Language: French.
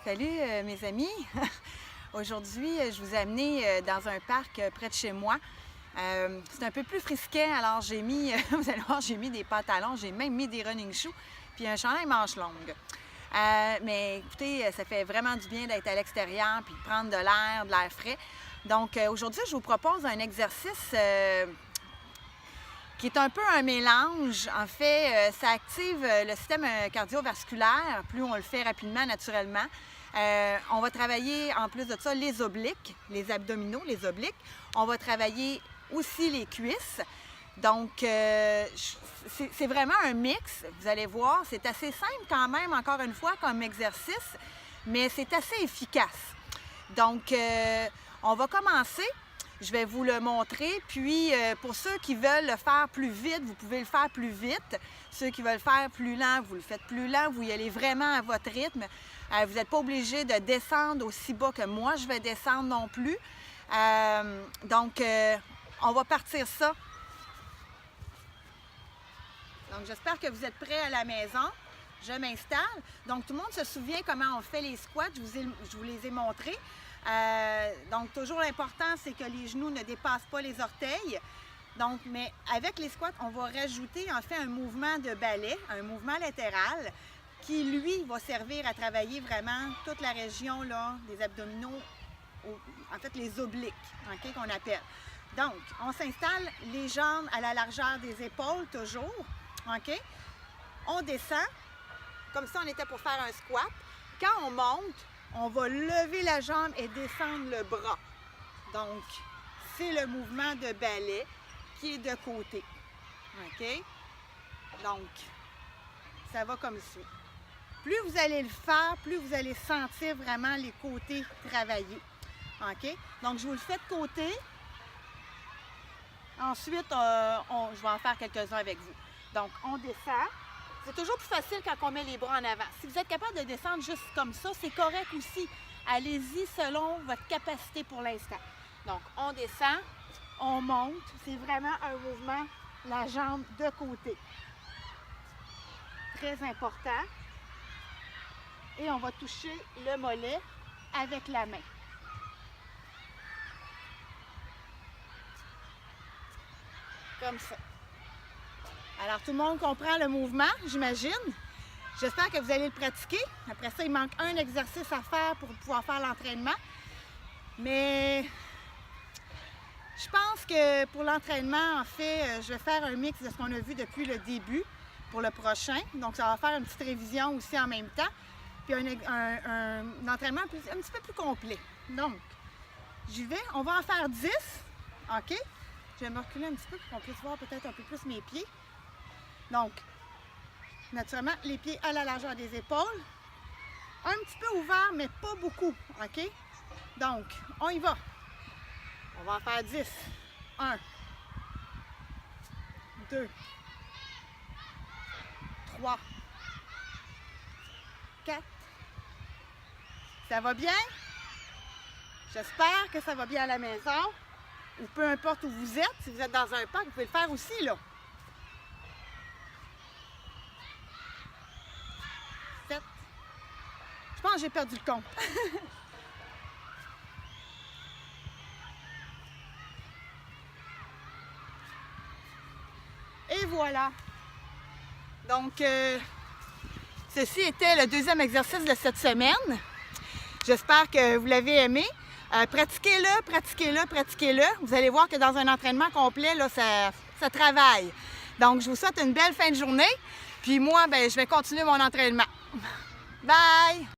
Salut mes amis! Aujourd'hui, je vous ai amené dans un parc près de chez moi. C'est un peu plus frisquet, alors j'ai mis, vous allez voir, j'ai mis des pantalons, j'ai même mis des running shoes, puis un chandail manches longues. Mais écoutez, ça fait vraiment du bien d'être à l'extérieur puis de prendre de l'air frais. Donc aujourd'hui, je vous propose un exercice qui est un peu un mélange. En fait, ça active le système cardiovasculaire, plus on le fait rapidement, naturellement. On va travailler, en plus de ça, les obliques, les abdominaux, les obliques. On va travailler aussi les cuisses. Donc, c'est vraiment un mix, vous allez voir. C'est assez simple quand même, encore une fois, comme exercice, mais c'est assez efficace. Donc, on va commencer. Je vais vous le montrer, puis pour ceux qui veulent le faire plus vite, vous pouvez le faire plus vite. Ceux qui veulent le faire plus lent, vous le faites plus lent, vous y allez vraiment à votre rythme. Vous n'êtes pas obligé de descendre aussi bas que moi je vais descendre non plus. Donc, on va partir ça. Donc, j'espère que vous êtes prêts à la maison. Je m'installe. Donc, tout le monde se souvient comment on fait les squats. Je vous les ai montrés. Donc, toujours l'important, c'est que les genoux ne dépassent pas les orteils. Donc, mais avec les squats, on va rajouter en fait un mouvement de balai, un mouvement latéral, qui, lui, va servir à travailler vraiment toute la région là, des abdominaux, en fait les obliques, okay, qu'on appelle. Donc, on s'installe les jambes à la largeur des épaules, toujours. Okay? On descend, comme ça on était pour faire un squat. Quand on monte, on va lever la jambe et descendre le bras. Donc, c'est le mouvement de balai qui est de côté. OK? Donc, ça va comme suit. Plus vous allez le faire, plus vous allez sentir vraiment les côtés travailler. OK? Donc, je vous le fais de côté. Ensuite, je vais en faire quelques-uns avec vous. Donc, on descend. C'est toujours plus facile quand on met les bras en avant. Si vous êtes capable de descendre juste comme ça, c'est correct aussi. Allez-y selon votre capacité pour l'instant. Donc, on descend, on monte. C'est vraiment un mouvement, la jambe de côté. Très important. Et on va toucher le mollet avec la main. Comme ça. Alors, tout le monde comprend le mouvement, j'imagine. J'espère que vous allez le pratiquer. Après ça, il manque un exercice à faire pour pouvoir faire l'entraînement. Mais je pense que pour l'entraînement, en fait, je vais faire un mix de ce qu'on a vu depuis le début pour le prochain. Donc, ça va faire une petite révision aussi en même temps. Puis un entraînement un petit peu plus complet. Donc, j'y vais. On va en faire 10. OK? Je vais me reculer un petit peu pour qu'on puisse voir peut-être un peu plus mes pieds. Donc, naturellement, les pieds à la largeur des épaules. Un petit peu ouvert, mais pas beaucoup. OK? Donc, on y va. On va en faire 10. 1, 2, 3, 4. Ça va bien? J'espère que ça va bien à la maison. Ou peu importe où vous êtes. Si vous êtes dans un parc, vous pouvez le faire aussi, là. 7. Je pense que j'ai perdu le compte. Et voilà. Donc, ceci était le deuxième exercice de cette semaine. J'espère que vous l'avez aimé. Pratiquez-le, pratiquez-le, pratiquez-le. Vous allez voir que dans un entraînement complet, là, ça travaille. Donc, je vous souhaite une belle fin de journée. Puis moi, je vais continuer mon entraînement. Bye!